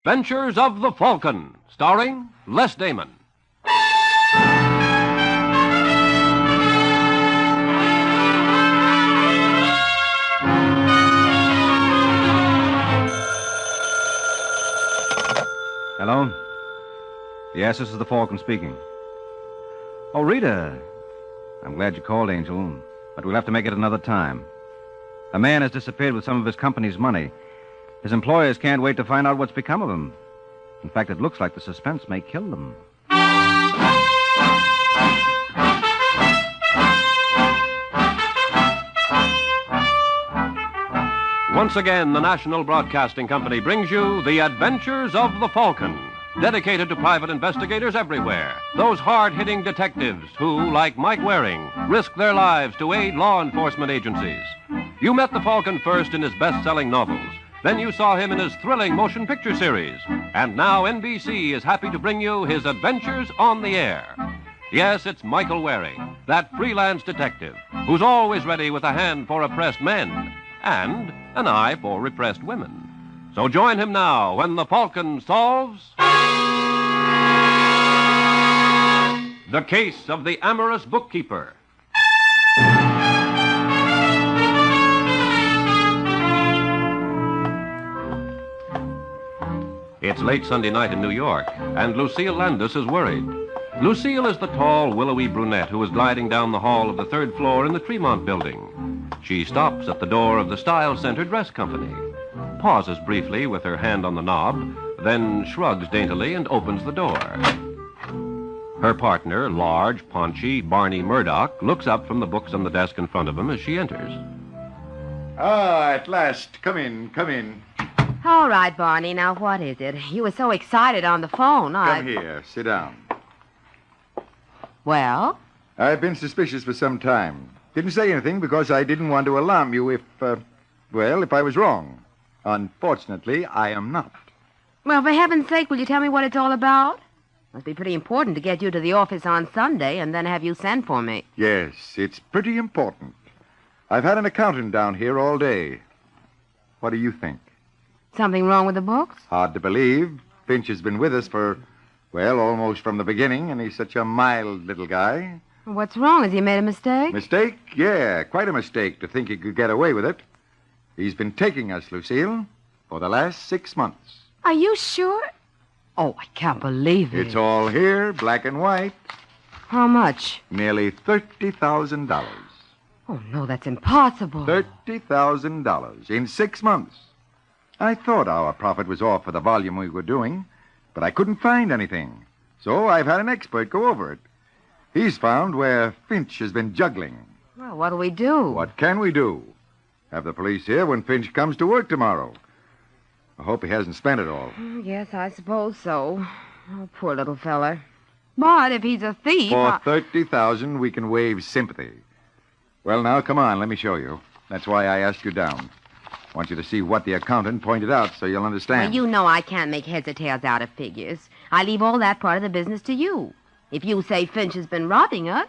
Adventures of the Falcon, starring Les Damon. Hello? Yes, this is the Falcon speaking. Oh, Rita. I'm glad you called, Angel, but we'll have to make it another time. A man has disappeared with some of his company's money. His employers can't wait to find out what's become of him. In fact, it looks like the suspense may kill them. Once again, the National Broadcasting Company brings you The Adventures of the Falcon, dedicated to private investigators everywhere. Those hard-hitting detectives who, like Mike Waring, risk their lives to aid law enforcement agencies. You met the Falcon first in his best-selling novels. Then you saw him in his thrilling motion picture series. And now NBC is happy to bring you his adventures on the air. Yes, it's Michael Waring, that freelance detective who's always ready with a hand for oppressed men and an eye for repressed women. So join him now when the Falcon solves the case of the Amorous Bookkeeper. It's late Sunday night in New York, and Lucille Landis is worried. Lucille is the tall, willowy brunette who is gliding down the hall of the third floor in the Tremont building. She stops at the door of the Style Center Dress Company, pauses briefly with her hand on the knob, then shrugs daintily and opens the door. Her partner, large, paunchy Barney Murdoch, looks up from the books on the desk in front of him as she enters. Ah, at last. Come in, come in. All right, Barney. Now, what is it? You were so excited on the phone. Come here. Sit down. Well? I've been suspicious for some time. Didn't say anything because I didn't want to alarm you if I was wrong. Unfortunately, I am not. Well, for heaven's sake, will you tell me what it's all about? Must be pretty important to get you to the office on Sunday and then have you send for me. Yes, it's pretty important. I've had an accountant down here all day. What do you think? Something wrong with the books? Hard to believe. Finch has been with us for, almost from the beginning, and he's such a mild little guy. What's wrong? Has he made a mistake? Mistake? Yeah, quite a mistake to think he could get away with it. He's been taking us, Lucille, for the last 6 months. Are you sure? Oh, I can't believe it. It's all here, black and white. How much? Nearly $30,000. Oh, no, that's impossible. $30,000 in 6 months. I thought our profit was off for the volume we were doing, but I couldn't find anything. So I've had an expert go over it. He's found where Finch has been juggling. Well, what do we do? What can we do? Have the police here when Finch comes to work tomorrow. I hope he hasn't spent it all. Yes, I suppose so. Oh, poor little feller. But if he's a thief... For $30,000, we can waive sympathy. Well, now, come on, let me show you. That's why I asked you down. I want you to see what the accountant pointed out so you'll understand. Well, you know I can't make heads or tails out of figures. I leave all that part of the business to you. If you say Finch has been robbing us,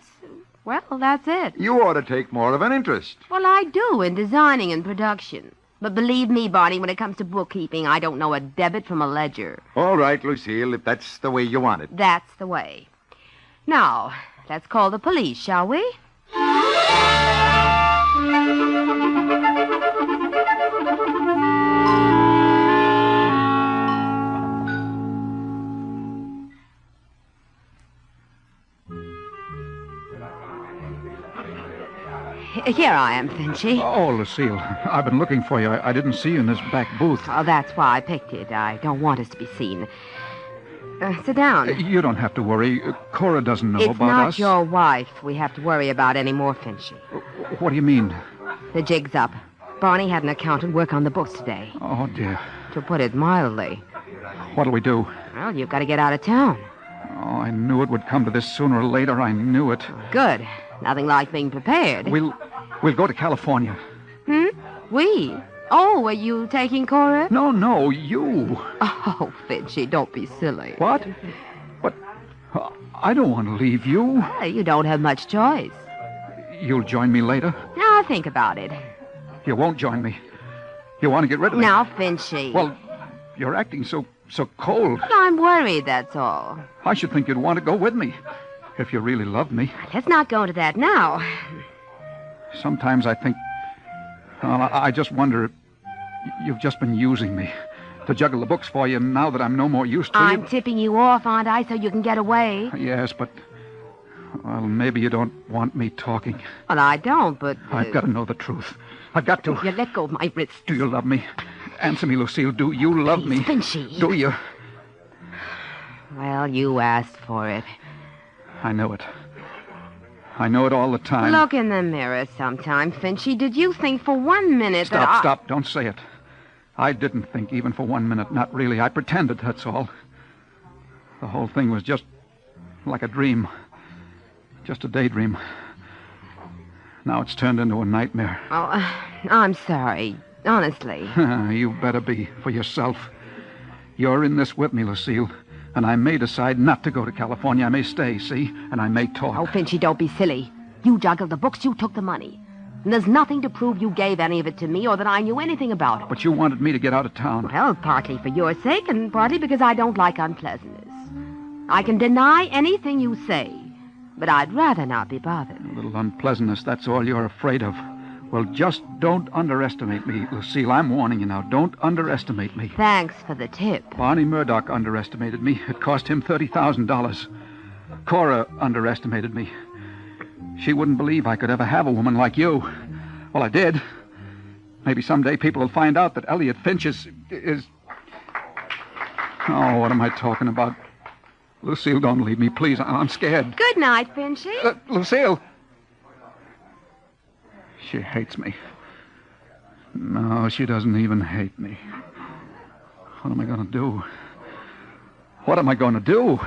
well, that's it. You ought to take more of an interest. Well, I do in designing and production. But believe me, Barney, when it comes to bookkeeping, I don't know a debit from a ledger. All right, Lucille, if that's the way you want it. That's the way. Now, let's call the police, shall we? Here I am, Finchy. Oh, Lucille, I've been looking for you. I didn't see you in this back booth. Oh, that's why I picked it. I don't want us to be seen. Sit down. You don't have to worry. Cora doesn't know about us. It's not your wife we have to worry about anymore, Finchy. What do you mean? The jig's up. Barney had an accountant work on the books today. Oh, dear. To put it mildly. What'll we do? Well, you've got to get out of town. Oh, I knew it would come to this sooner or later. I knew it. Good. Nothing like being prepared. We'll go to California. We? Oh, are you taking Cora? No, you. Oh, Finchy, don't be silly. What? But I don't want to leave you. You don't have much choice. You'll join me later? Now, think about it. You won't join me. You want to get rid of me? Now, Finchy. Well, you're acting so so cold. I'm worried, that's all. I should think you'd want to go with me, if you really loved me. Let's not go into that now. Sometimes I think... Well, I just wonder if you've just been using me to juggle the books for you now that I'm no more use to you. I'm tipping you off, aren't I, so you can get away? Yes, but... Well, maybe you don't want me talking. Well, I don't, but... I've got to know the truth. I've got to. You let go of my wrist. Do you love me? Answer me, Lucille. Do you love me? Finchy. Do you? Well, you asked for it. I know it. I know it all the time. Look in the mirror sometime, Finchy. Did you think for 1 minute that Stop. Don't say it. I didn't think even for 1 minute. Not really. I pretended, that's all. The whole thing was just like a dream. Just a daydream. Now it's turned into a nightmare. Oh, I'm sorry. Honestly. You better be, for yourself. You're in this with me, Lucille. And I may decide not to go to California. I may stay, see? And I may talk. Oh, Finchy, don't be silly. You juggled the books, you took the money. And there's nothing to prove you gave any of it to me or that I knew anything about it. But you wanted me to get out of town. Well, partly for your sake and partly because I don't like unpleasantness. I can deny anything you say, but I'd rather not be bothered. A little unpleasantness, that's all you're afraid of. Well, just don't underestimate me, Lucille. I'm warning you now. Don't underestimate me. Thanks for the tip. Barney Murdoch underestimated me. It cost him $30,000. Cora underestimated me. She wouldn't believe I could ever have a woman like you. Well, I did. Maybe someday people will find out that Elliot Finch is... Oh, what am I talking about? Lucille, don't leave me, please. I'm scared. Good night, Finchy. Lucille! She hates me. No, she doesn't even hate me. What am I going to do? What am I going to do?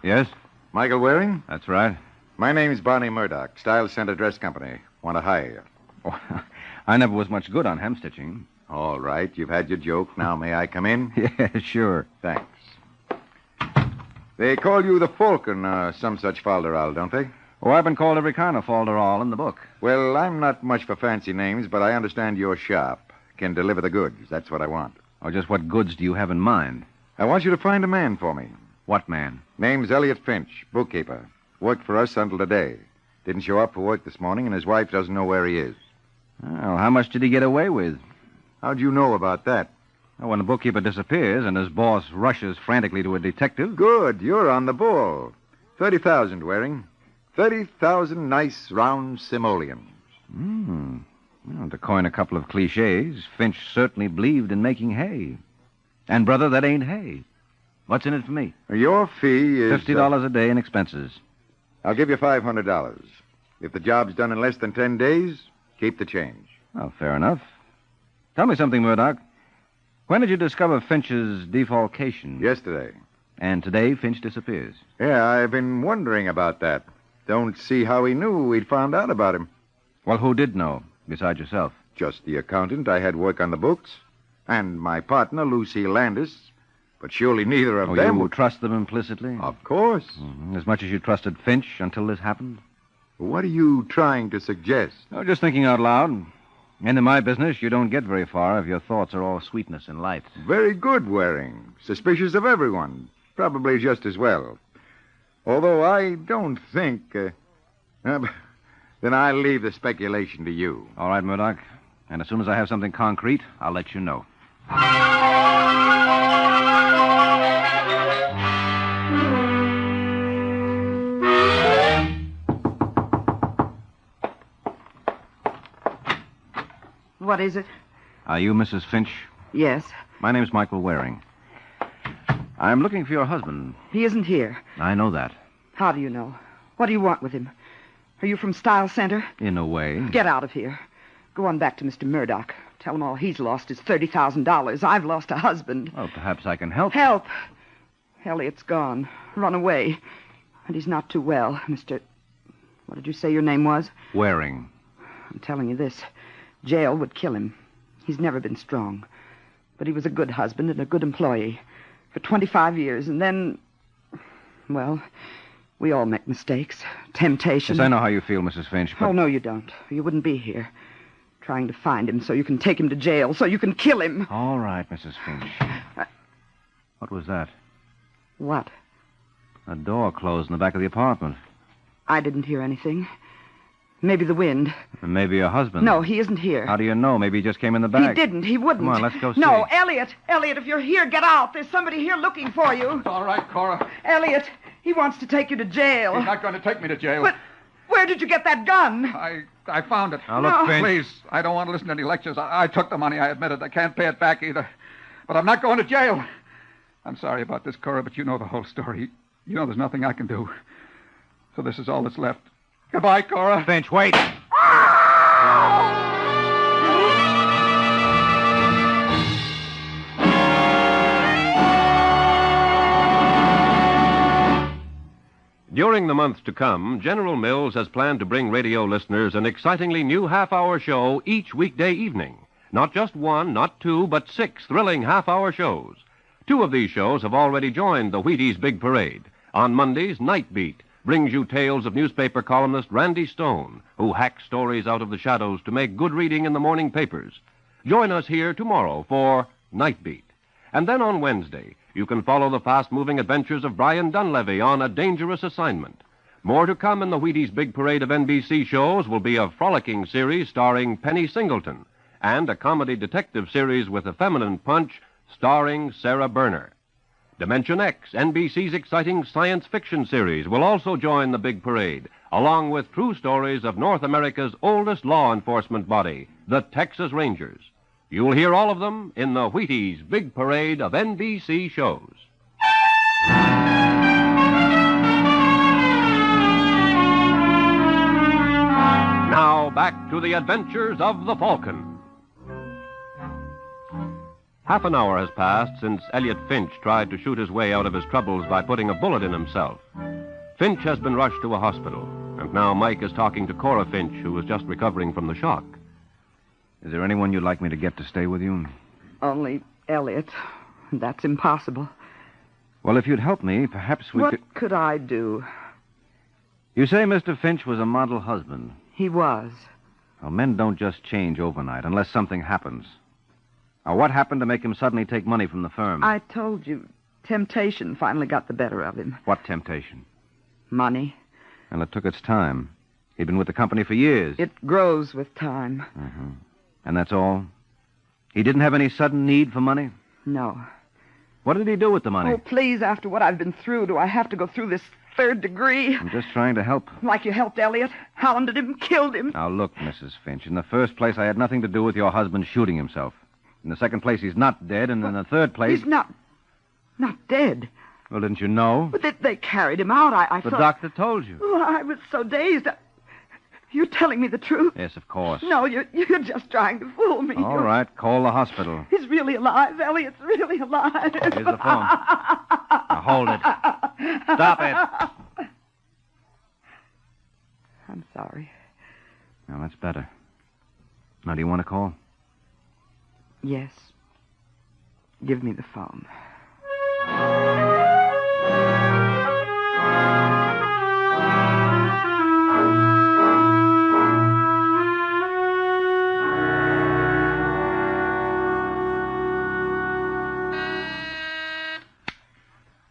Yes? Michael Waring? That's right. My name's Barney Murdoch, Style Center Dress Company. Want to hire you. Oh, I never was much good on hemstitching. All right, you've had your joke. Now may I come in? Yeah, sure. Thanks. They call you the Falcon, some such falderall, don't they? Oh, I've been called every kind of falderall in the book. Well, I'm not much for fancy names, but I understand you're sharp. Can deliver the goods. That's what I want. Oh, just what goods do you have in mind? I want you to find a man for me. What man? Name's Elliot Finch, bookkeeper. Worked for us until today. Didn't show up for work this morning, and his wife doesn't know where he is. Well, how much did he get away with? How'd you know about that? Well, when the bookkeeper disappears and his boss rushes frantically to a detective... Good. You're on the ball. 30,000, Waring. 30,000 nice, round simoleons. Well, to coin a couple of cliches, Finch certainly believed in making hay. And, brother, that ain't hay. What's in it for me? Your fee is... $50 a day in expenses. I'll give you $500. If the job's done in less than 10 days, keep the change. Well, fair enough. Tell me something, Murdoch. When did you discover Finch's defalcation? Yesterday. And today, Finch disappears. Yeah, I've been wondering about that. Don't see how he knew we'd found out about him. Well, who did know, besides yourself? Just the accountant I had work on the books. And my partner, Lucy Landis. But surely neither of them... You trust them implicitly? Of course. Mm-hmm. As much as you trusted Finch until this happened? What are you trying to suggest? Oh, just thinking out loud. And in my business, you don't get very far if your thoughts are all sweetness and light. Very good, Waring. Suspicious of everyone. Probably just as well. Although I don't think... then I'll leave the speculation to you. All right, Murdoch. And as soon as I have something concrete, I'll let you know. What is it? Are you Mrs. Finch? Yes. My name's Michael Waring. I'm looking for your husband. He isn't here. I know that. How do you know? What do you want with him? Are you from Style Center? In a way. Get out of here. Go on back to Mr. Murdoch. Tell him all he's lost is $30,000. I've lost a husband. Well, perhaps I can help. Help! Elliot's gone. Run away. And he's not too well, Mr... What did you say your name was? Waring. I'm telling you this. Jail would kill him. He's never been strong. But he was a good husband and a good employee. for 25 years, and then... Well, we all make mistakes. Temptation. Yes, I know how you feel, Mrs. Finch, but... Oh, no, you don't. You wouldn't be here. Trying to find him so you can take him to jail, so you can kill him. All right, Mrs. Finch. What was that? What? A door closed in the back of the apartment. I didn't hear anything. Maybe the wind. Maybe your husband. No, he isn't here. How do you know? Maybe he just came in the back. He didn't. He wouldn't. Come on, let's go see. No, Elliot. Elliot, if you're here, get out. There's somebody here looking for you. It's all right, Cora. Elliot, he wants to take you to jail. He's not going to take me to jail. But where did you get that gun? I found it. Now, look, Finch. Please, I don't want to listen to any lectures. I took the money, I admit it. I can't pay it back either. But I'm not going to jail. I'm sorry about this, Cora, but you know the whole story. You know there's nothing I can do. So this is all that's left. Goodbye, Cora. Finch, wait. During the months to come, General Mills has planned to bring radio listeners an excitingly new half-hour show each weekday evening. Not just one, not two, but 6 thrilling half-hour shows. 2 of these shows have already joined the Wheaties Big Parade. On Mondays, Night Beat brings you tales of newspaper columnist Randy Stone, who hacks stories out of the shadows to make good reading in the morning papers. Join us here tomorrow for Night Beat. And then on Wednesday, you can follow the fast-moving adventures of Brian Dunleavy on A Dangerous Assignment. More to come in the Wheaties Big Parade of NBC shows will be a frolicking series starring Penny Singleton and a comedy detective series with a feminine punch starring Sarah Berner. Dimension X, NBC's exciting science fiction series, will also join the big parade, along with true stories of North America's oldest law enforcement body, the Texas Rangers. You'll hear all of them in the Wheaties Big Parade of NBC shows. Now back to the adventures of the Falcon. Half an hour has passed since Elliot Finch tried to shoot his way out of his troubles by putting a bullet in himself. Finch has been rushed to a hospital, and now Mike is talking to Cora Finch, who is just recovering from the shock. Is there anyone you'd like me to get to stay with you? Only Elliot. That's impossible. Well, if you'd help me, perhaps we could... What could I do? You say Mr. Finch was a model husband. He was. Well, men don't just change overnight unless something happens. Now, what happened to make him suddenly take money from the firm? I told you. Temptation finally got the better of him. What temptation? Money. Well, it took its time. He'd been with the company for years. It grows with time. Mm-hmm. And that's all? He didn't have any sudden need for money? No. What did he do with the money? Oh, please, after what I've been through, do I have to go through this 3rd degree? I'm just trying to help. Like you helped Elliot? Hounded him, killed him? Now, look, Mrs. Finch, in the first place, I had nothing to do with your husband shooting himself. In the second place, he's not dead, and in the third place... He's not dead. Well, didn't you know? But they carried him out. I The thought... doctor told you. Oh, I was so dazed. You're telling me the truth? Yes, of course. No, you're just trying to fool me. All right, call the hospital. He's really alive. Elliot's really alive. Here's the phone. Now, hold it. Stop it. I'm sorry. Now, that's better. Now, do you want to call? Yes. Give me the phone.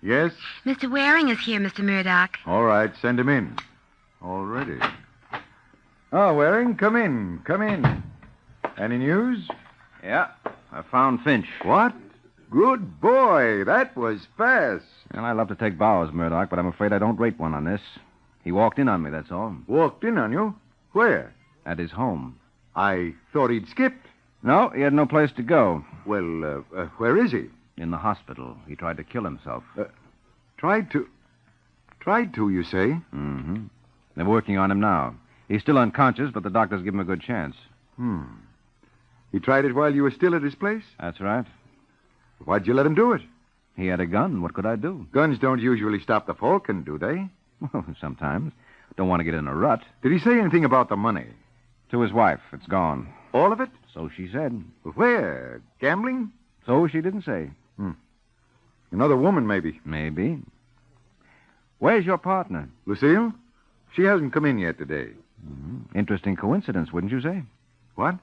Yes? Mr. Waring is here, Mr. Murdoch. All right, send him in. Already. Oh, Waring, come in. Come in. Any news? Yeah, I found Finch. What? Good boy. That was fast. Well, I love to take bows, Murdoch, but I'm afraid I don't rate one on this. He walked in on me, that's all. Walked in on you? Where? At his home. I thought he'd skipped. No, he had no place to go. Well, where is he? In the hospital. He tried to kill himself. Tried to, you say? Mm-hmm. They're working on him now. He's still unconscious, but the doctors give him a good chance. He tried it while you were still at his place? That's right. Why'd you let him do it? He had a gun. What could I do? Guns don't usually stop the Falcon, do they? Well, sometimes. Don't want to get in a rut. Did he say anything about the money? To his wife. It's gone. All of it? So she said. Where? Gambling? So she didn't say. Another woman, maybe. Maybe. Where's your partner? Lucille? She hasn't come in yet today. Interesting coincidence, wouldn't you say? What?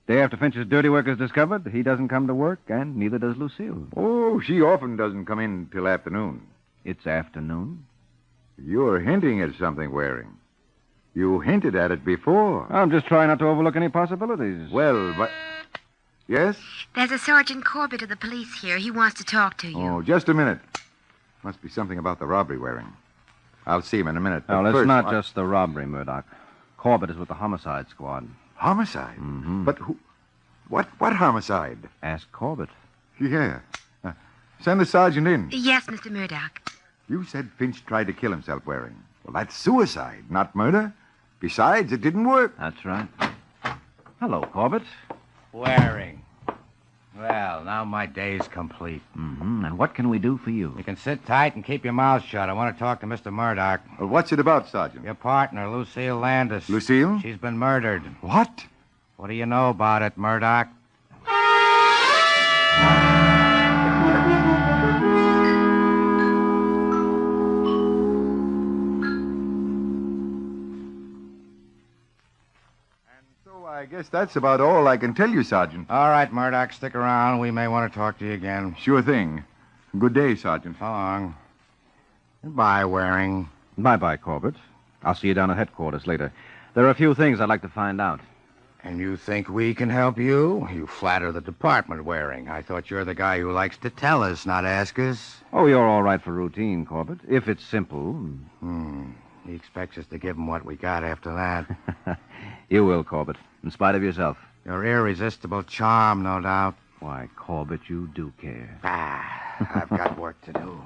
Day after Finch's dirty work is discovered, he doesn't come to work, and neither does Lucille. Oh, she often doesn't come in till afternoon. It's afternoon. You're hinting at something, Waring. You hinted at it before. I'm just trying not to overlook any possibilities. Well, but... Yes? There's a Sergeant Corbett of the police here. He wants to talk to you. Oh, just a minute. Must be something about the robbery, Waring. I'll see him in a minute. No, But it's first, not just the robbery, Murdoch. Corbett is with the homicide squad. Homicide? Mm-hmm. But who... What homicide? Ask Corbett. Yeah. Send the sergeant in. Yes, Mr. Murdoch. You said Finch tried to kill himself, Waring. Well, that's suicide, not murder. Besides, it didn't work. That's right. Hello, Corbett. Waring. Well, now my day's complete. Mm-hmm. And what can we do for you? You can sit tight and keep your mouth shut. I want to talk to Mr. Murdoch. Well, what's it about, Sergeant? Your partner, Lucille Landis. Lucille? She's been murdered. What? What do you know about it, Murdoch? I guess that's about all I can tell you, Sergeant. All right, Murdoch, stick around. We may want to talk to you again. Sure thing. Good day, Sergeant. So long. Goodbye, Waring. Bye-bye, Corbett. I'll see you down at headquarters later. There are a few things I'd like to find out. And you think we can help you? You flatter the department, Waring. I thought you're the guy who likes to tell us, not ask us. Oh, you're all right for routine, Corbett. If it's simple. He expects us to give him what we got after that. You will, Corbett, in spite of yourself. Your irresistible charm, no doubt. Why, Corbett, you do care. I've got work to do.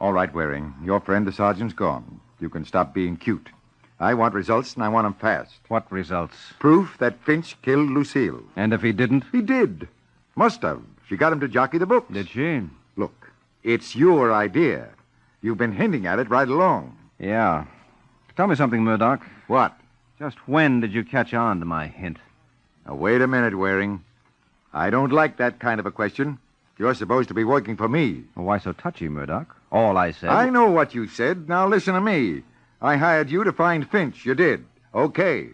All right, Waring. Your friend, the sergeant's gone. You can stop being cute. I want results, and I want them fast. What results? Proof that Finch killed Lucille. And if he didn't? He did. Must have. She got him to jockey the books. Did she? Look, it's your idea. You've been hinting at it right along. Yeah. Tell me something, Murdoch. What? Just when did you catch on to my hint? Now, wait a minute, Waring. I don't like that kind of a question. You're supposed to be working for me. Well, why so touchy, Murdoch? All I said... I know what you said. Now listen to me. I hired you to find Finch. You did. Okay.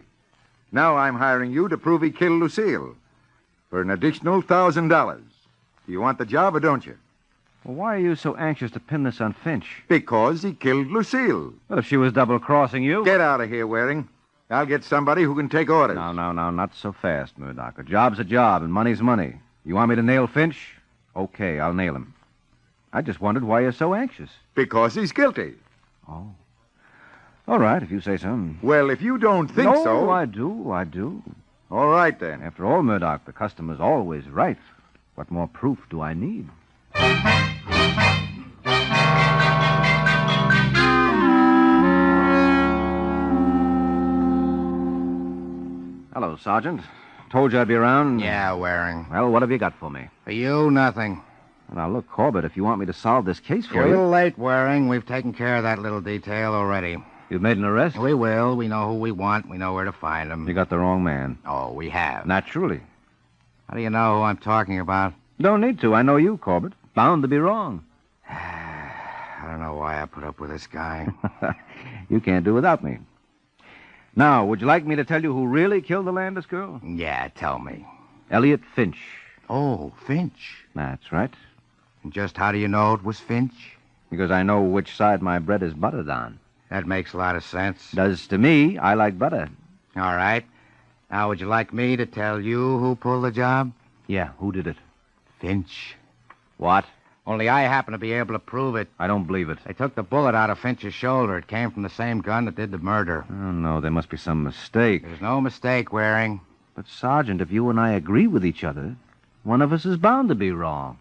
Now I'm hiring you to prove he killed Lucille. For an additional $1,000. Do you want the job or don't you? Well, why are you so anxious to pin this on Finch? Because he killed Lucille. Well, if she was double-crossing you... Get out of here, Waring. I'll get somebody who can take orders. No, not so fast, Murdoch. A job's a job, and money's money. You want me to nail Finch? Okay, I'll nail him. I just wondered why you're so anxious. Because he's guilty. Oh. All right, if you say so. Well, if you don't think no, so... I do. All right, then. After all, Murdoch, the customer's always right. What more proof do I need? Hello, Sergeant. Told you I'd be around. Yeah, Waring. Well, what have you got for me? For you, nothing. Now, look, Corbett, if you want me to solve this case for You're a you... little late, Waring. We've taken care of that little detail already. You've made an arrest? We will. We know who we want. We know where to find him. You got the wrong man. Oh, we have. Naturally. How do you know who I'm talking about? Don't need to. I know you, Corbett. Bound to be wrong. I don't know why I put up with this guy. You can't do without me. Now, would you like me to tell you who really killed the Landis girl? Yeah, tell me. Elliot Finch. Oh, Finch. That's right. And just how do you know it was Finch? Because I know which side my bread is buttered on. That makes a lot of sense. Does to me. I like butter. All right. Now, would you like me to tell you who pulled the job? Yeah, who did it? Finch. What? Only I happen to be able to prove it. I don't believe it. They took the bullet out of Finch's shoulder. It came from the same gun that did the murder. Oh, no, there must be some mistake. There's no mistake, Waring. But, Sergeant, if you and I agree with each other, one of us is bound to be wrong.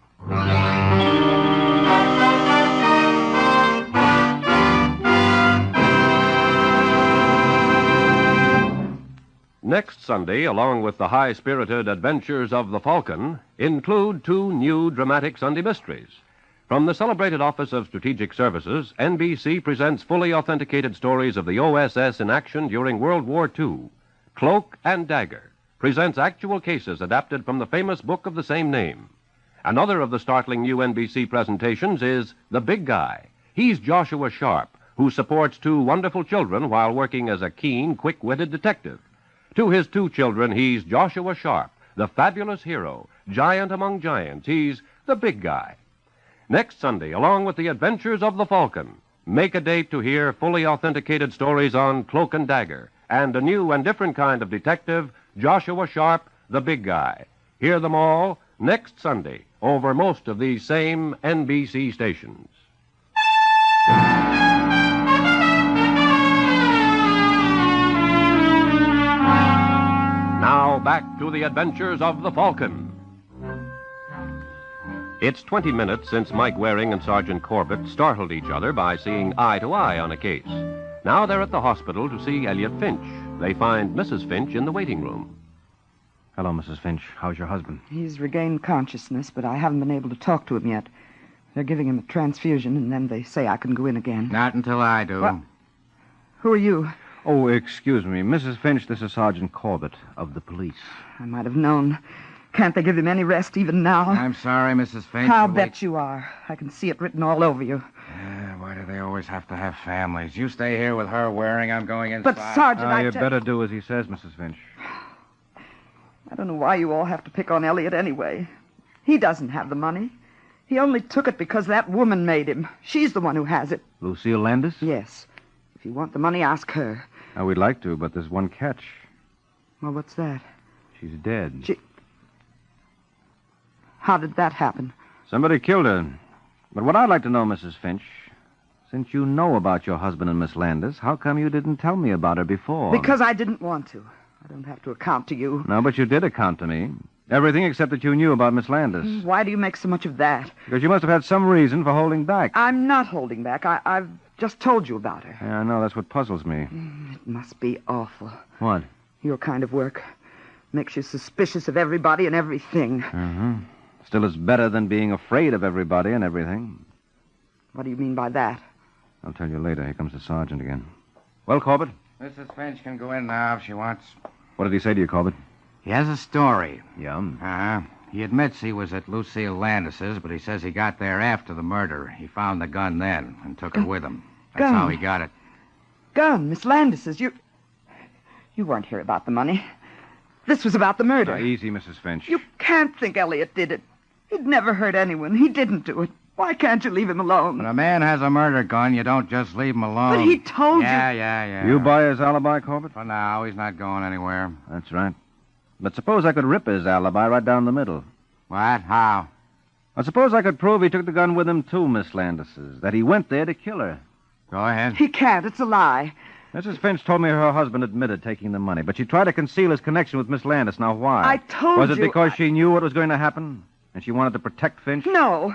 Next Sunday, along with the high-spirited adventures of the Falcon, include two new dramatic Sunday mysteries. From the celebrated Office of Strategic Services, NBC presents fully authenticated stories of the OSS in action during World War II, Cloak and Dagger, presents actual cases adapted from the famous book of the same name. Another of the startling new NBC presentations is The Big Guy. He's Joshua Sharp, who supports two wonderful children while working as a keen, quick-witted detective. To his two children, he's Joshua Sharp, the fabulous hero, giant among giants. He's the big guy. Next Sunday, along with the adventures of the Falcon, make a date to hear fully authenticated stories on Cloak and Dagger and a new and different kind of detective, Joshua Sharp, the big guy. Hear them all next Sunday over most of these same NBC stations. Now back to the adventures of the Falcon. It's 20 minutes since Mike Waring and Sergeant Corbett startled each other by seeing eye to eye on a case. Now they're at the hospital to see Elliot Finch. They find Mrs. Finch in the waiting room. Hello, Mrs. Finch. How's your husband? He's regained consciousness, but I haven't been able to talk to him yet. They're giving him a transfusion, and then they say I can go in again. Not until I do. Well, who are you? Oh, excuse me. Mrs. Finch, this is Sergeant Corbett of the police. I might have known. Can't they give him any rest even now? I'm sorry, Mrs. Finch. I'll bet you are. I can see it written all over you. Why do they always have to have families? You stay here with her, Waring. I'm going inside. But, Sergeant, You better do as he says, Mrs. Finch. I don't know why you all have to pick on Elliot anyway. He doesn't have the money. He only took it because that woman made him. She's the one who has it. Lucille Landis? Yes. If you want the money, ask her. We'd like to, but there's one catch. Well, what's that? She's dead. How did that happen? Somebody killed her. But what I'd like to know, Mrs. Finch, since you know about your husband and Miss Landis, how come you didn't tell me about her before? Because I didn't want to. I don't have to account to you. No, but you did account to me. Everything except that you knew about Miss Landis. Why do you make so much of that? Because you must have had some reason for holding back. I'm not holding back. I've just told you about her. Yeah, I know. That's what puzzles me. It must be awful. What? Your kind of work makes you suspicious of everybody and everything. Mm-hmm. Still, it's better than being afraid of everybody and everything. What do you mean by that? I'll tell you later. Here comes the sergeant again. Well, Corbett? Mrs. Finch can go in now if she wants. What did he say to you, Corbett? He has a story. Yeah? He admits he was at Lucille Landis's, but he says he got there after the murder. He found the gun then and took it with him. That's Gun? how he got it. Gun, Miss Landis's. You weren't here about the money. This was about the murder. Now, easy, Mrs. Finch. You can't think Elliot did it. He'd never hurt anyone. He didn't do it. Why can't you leave him alone? When a man has a murder gun, you don't just leave him alone. But he told you. Yeah. You buy his alibi, Corbett? For now, he's not going anywhere. That's right. But suppose I could rip his alibi right down the middle. What? How? I suppose I could prove he took the gun with him to Miss Landis's, that he went there to kill her. Go ahead. He can't. It's a lie. Mrs. Finch told me her husband admitted taking the money, but she tried to conceal his connection with Miss Landis. Now, why? I told you. Was it because she knew what was going to happen, and she wanted to protect Finch? No.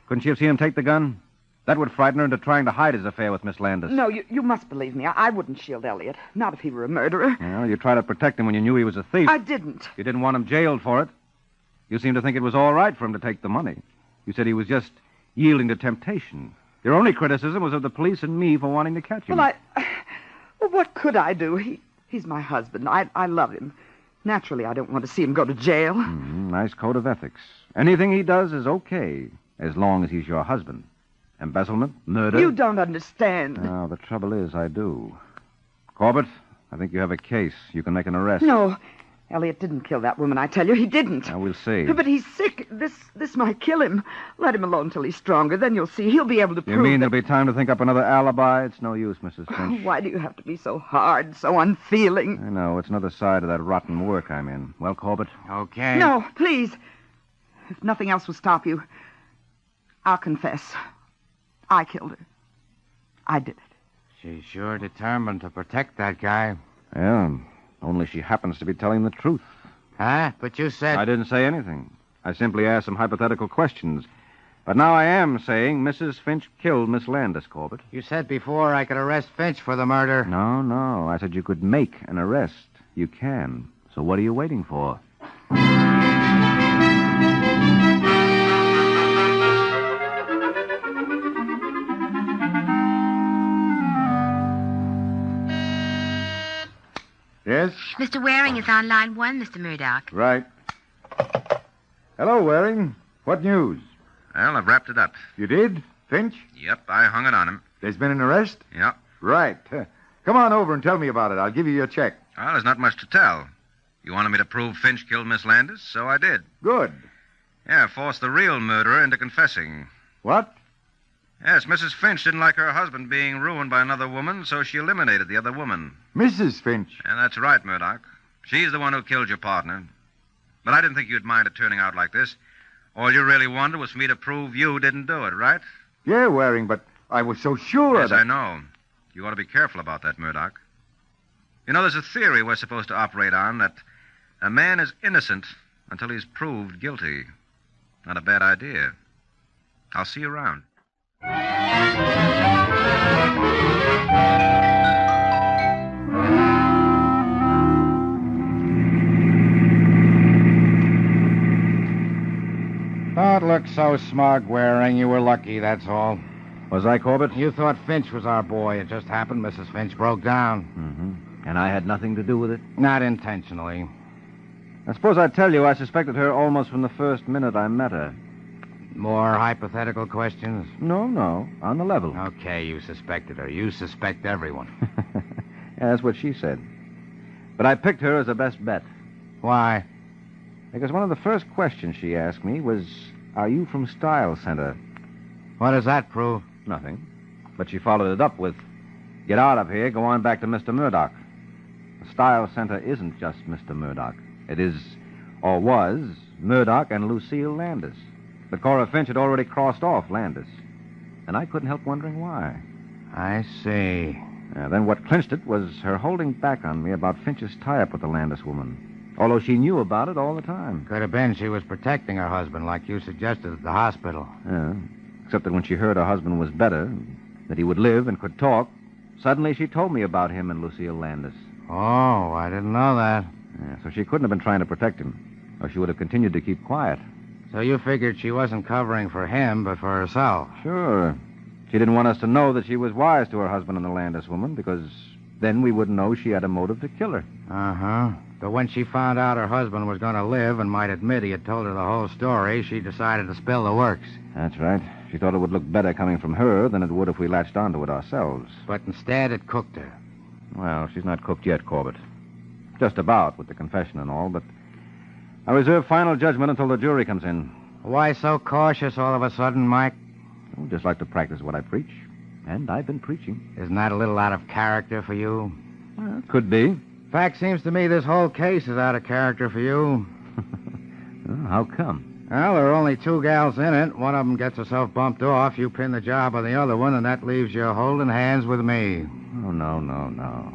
Couldn't she have seen him take the gun? That would frighten her into trying to hide his affair with Miss Landis. No, you must believe me. I wouldn't shield Elliot. Not if he were a murderer. Well, you tried to protect him when you knew he was a thief. I didn't. You didn't want him jailed for it. You seemed to think it was all right for him to take the money. You said he was just yielding to temptation. Your only criticism was of the police and me for wanting to catch him. Well, what could I do? He's my husband. I love him. Naturally, I don't want to see him go to jail. Nice code of ethics. Anything he does is okay, as long as he's your husband. Embezzlement, murder. You don't understand. No, the trouble is, I do. Corbett, I think you have a case. You can make an arrest. No. Elliot didn't kill that woman, I tell you. He didn't. Now, we'll see. But he's sick. This might kill him. Let him alone till he's stronger. Then you'll see. He'll be able to prove You mean that... there'll be time to think up another alibi? It's no use, Mrs. Finch. Why do you have to be so hard, so unfeeling? I know. It's another side of that rotten work I'm in. Well, Corbett? Okay. No, please. If nothing else will stop you, I'll confess. I killed her. I did it. She's sure determined to protect that guy. Yeah, only she happens to be telling the truth. Huh? But you said... I didn't say anything. I simply asked some hypothetical questions. But now I am saying Mrs. Finch killed Miss Landis, Corbett. You said before I could arrest Finch for the murder. No. I said you could make an arrest. You can. So what are you waiting for? Yes, Yes? Mr. Waring is on line 1, Mr. Murdoch. Right. Hello, Waring. What news? Well, I've wrapped it up. You did? Finch? Yep, I hung it on him. There's been an arrest? Yep. Right. Come on over and tell me about it. I'll give you your check. Well, there's not much to tell. You wanted me to prove Finch killed Miss Landis, so I did. Good. Yeah, forced the real murderer into confessing. What? Yes, Mrs. Finch didn't like her husband being ruined by another woman, so she eliminated the other woman. Mrs. Finch? And that's right, Murdoch. She's the one who killed your partner. But I didn't think you'd mind it turning out like this. All you really wanted was for me to prove you didn't do it, right? Yeah, Waring, but I was so sure Yes, that... I know. You ought to be careful about that, Murdoch. You know, there's a theory we're supposed to operate on that a man is innocent until he's proved guilty. Not a bad idea. I'll see you around. Don't look so smug, Waring. You were lucky, that's all. Was I, Corbett? You thought Finch was our boy. It just happened Mrs. Finch broke down. Mm-hmm. And I had nothing to do with it? Not intentionally. I suppose I'd tell you I suspected her almost from the first minute I met her. More hypothetical questions? No, on the level. Okay, you suspected her. You suspect everyone. Yeah, that's what she said. But I picked her as the best bet. Why? Because one of the first questions she asked me was, are you from Style Center? What does that prove? Nothing. But she followed it up with, get out of here, go on back to Mr. Murdoch. The Style Center isn't just Mr. Murdoch. It is, or was, Murdoch and Lucille Landis. But Cora Finch had already crossed off Landis. And I couldn't help wondering why. I see. Then what clinched it was her holding back on me about Finch's tie-up with the Landis woman. Although she knew about it all the time. Could have been she was protecting her husband, like you suggested at the hospital. Yeah. Except that when she heard her husband was better, that he would live and could talk, suddenly she told me about him and Lucille Landis. Oh, I didn't know that. Yeah, so she couldn't have been trying to protect him, or she would have continued to keep quiet. So you figured she wasn't covering for him, but for herself. Sure. She didn't want us to know that she was wise to her husband and the Landis woman, because then we wouldn't know she had a motive to kill her. Uh-huh. But when she found out her husband was going to live and might admit he had told her the whole story, she decided to spill the works. That's right. She thought it would look better coming from her than it would if we latched onto it ourselves. But instead, it cooked her. Well, she's not cooked yet, Corbett. Just about, with the confession and all, but I reserve final judgment until the jury comes in. Why so cautious all of a sudden, Mike? I just like to practice what I preach, and I've been preaching. Isn't that a little out of character for you? Well, could be. Fact seems to me this whole case is out of character for you. Well, how come? Well, there are only two gals in it. One of them gets herself bumped off. You pin the job on the other one, and that leaves you holding hands with me. Oh, no.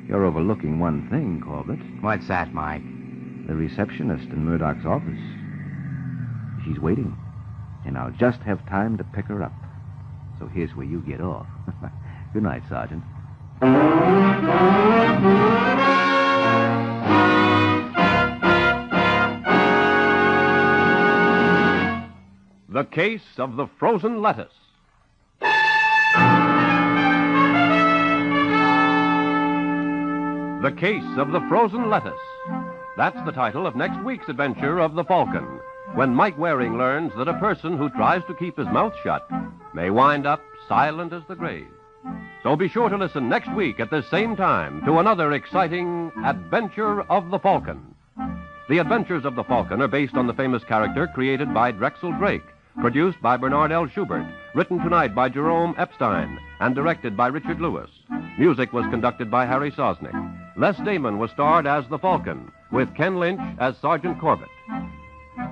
You're overlooking one thing, Corbett. What's that, Mike? The receptionist in Murdoch's office. She's waiting, and I'll just have time to pick her up. So here's where you get off. Good night, Sergeant. The Case of the Frozen Lettuce. The Case of the Frozen Lettuce. That's the title of next week's adventure of the Falcon, when Mike Waring learns that a person who tries to keep his mouth shut may wind up silent as the grave. So be sure to listen next week at this same time to another exciting adventure of the Falcon. The Adventures of the Falcon are based on the famous character created by Drexel Drake, produced by Bernard L. Schubert, written tonight by Jerome Epstein, and directed by Richard Lewis. Music was conducted by Harry Sosnick. Les Damon was starred as the Falcon, with Ken Lynch as Sergeant Corbett.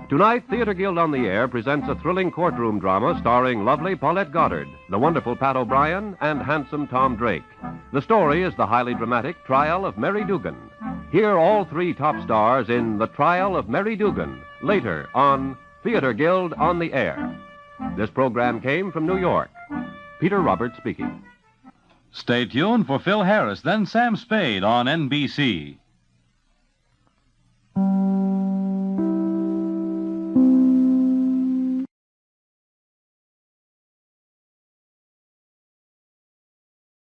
Tonight, Theater Guild on the Air presents a thrilling courtroom drama starring lovely Paulette Goddard, the wonderful Pat O'Brien, and handsome Tom Drake. The story is the highly dramatic Trial of Mary Dugan. Hear all three top stars in The Trial of Mary Dugan, later on Theater Guild on the Air. This program came from New York. Peter Roberts speaking. Stay tuned for Phil Harris, then Sam Spade on NBC.